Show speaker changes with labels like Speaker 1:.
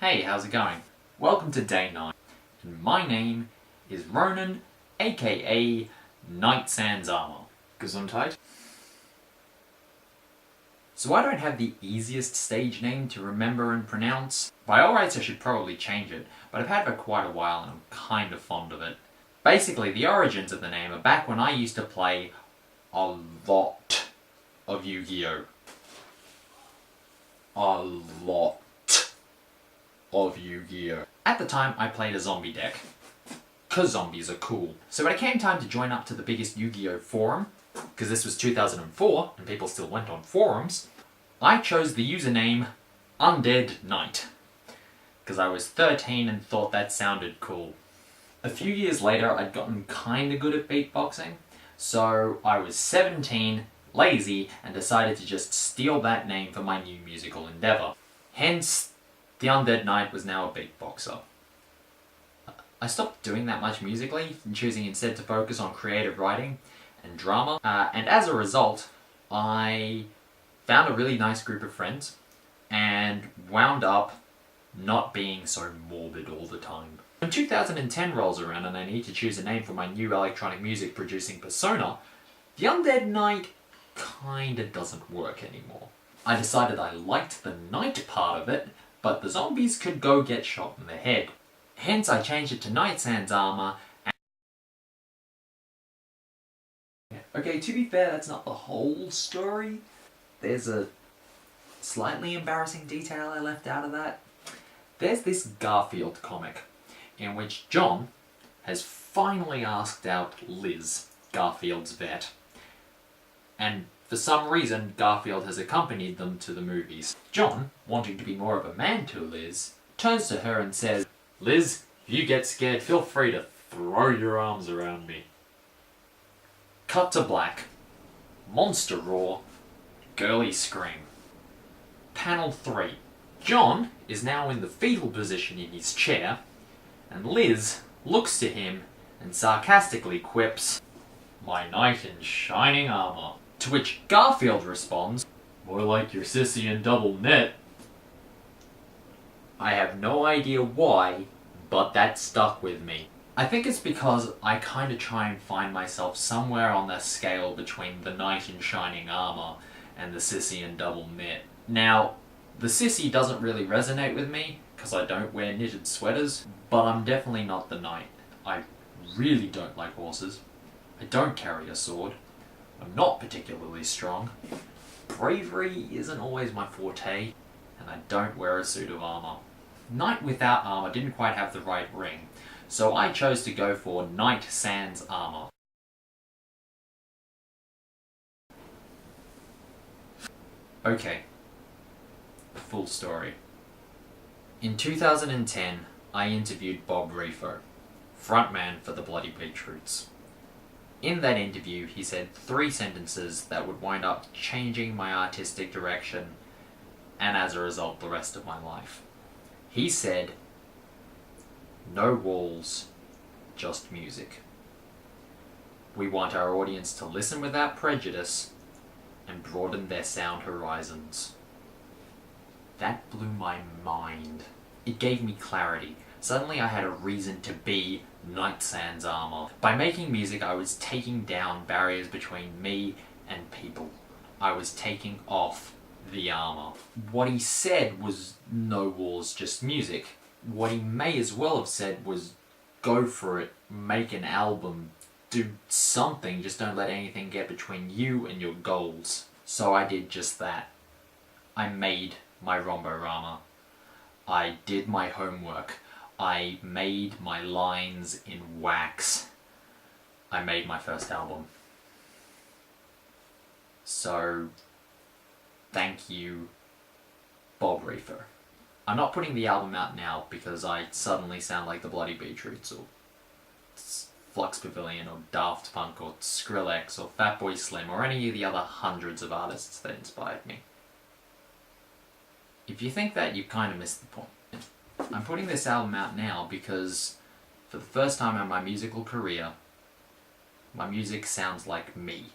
Speaker 1: Hey, how's it going? Welcome to day 9, and my name is Ronan AKA KnightSansArmour. Gesundheit. So I don't have the easiest stage name to remember and pronounce. By all rights I should probably change it, but I've had it for quite a while and I'm kind of fond of it. Basically, the origins of the name are back when I used to play a lot of Yu-Gi-Oh! A lot of Yu-Gi-Oh! At the time, I played a zombie deck, cause zombies are cool. So when it came time to join up to the biggest Yu-Gi-Oh! Forum, because this was 2004, and people still went on forums, I chose the username Undead Knight, because I was 13 and thought that sounded cool. A few years later, I'd gotten kinda good at beatboxing, so I was 17, lazy, and decided to just steal that name for my new musical endeavour. Hence, the Undead Knight was now a beatboxer. I stopped doing that much musically, and choosing instead to focus on creative writing and drama, and as a result, I found a really nice group of friends, and wound up not being so morbid all the time. When 2010 rolls around and I need to choose a name for my new electronic music producing persona, the Undead Knight kinda doesn't work anymore. I decided I liked the knight part of it, but the zombies could go get shot in the head. Hence I changed it to NinthSansArmour. Okay, to be fair, that's not the whole story. There's a slightly embarrassing detail I left out of that. There's this Garfield comic, in which John has finally asked out Liz, Garfield's vet. And for some reason, Garfield has accompanied them to the movies. John, wanting to be more of a man to Liz, turns to her and says, "Liz, if you get scared, feel free to throw your arms around me." Cut to black. Monster roar. Girly scream. Panel 3. John is now in the fetal position in his chair, and Liz looks to him and sarcastically quips, "My knight in shining armour." To which Garfield responds, "More like your sissy in double knit." I have no idea why, but that stuck with me. I think it's because I kinda try and find myself somewhere on the scale between the knight in shining armour and the sissy in double knit. Now, the sissy doesn't really resonate with me, because I don't wear knitted sweaters, but I'm definitely not the knight. I really don't like horses. I don't carry a sword. I'm not particularly strong. Bravery isn't always my forte, and I don't wear a suit of armour. Knight without armour didn't quite have the right ring, so I chose to go for KnightSansArmour. Okay, the full story. In 2010, I interviewed Bob Refo, frontman for the Bloody Beetroots. In that interview, he said 3 sentences that would wind up changing my artistic direction, and as a result, the rest of my life. He said, "No walls, just music. We want our audience to listen without prejudice and broaden their sound horizons." That blew my mind. It gave me clarity. Suddenly I had a reason to be KnightSansArmour. By making music, I was taking down barriers between me and people. I was taking off the armour. What he said was no walls, just music. What he may as well have said was go for it, make an album, do something, just don't let anything get between you and your goals. So I did just that. I made my Romborama. I did my homework. I made my lines in wax. I made my first album. So, thank you, Bob Refo. I'm not putting the album out now because I suddenly sound like the Bloody Beetroots or Flux Pavilion or Daft Punk or Skrillex or Fatboy Slim or any of the other hundreds of artists that inspired me. If you think that, you've kind of missed the point. I'm putting this album out now because for the first time in my musical career, my music sounds like me.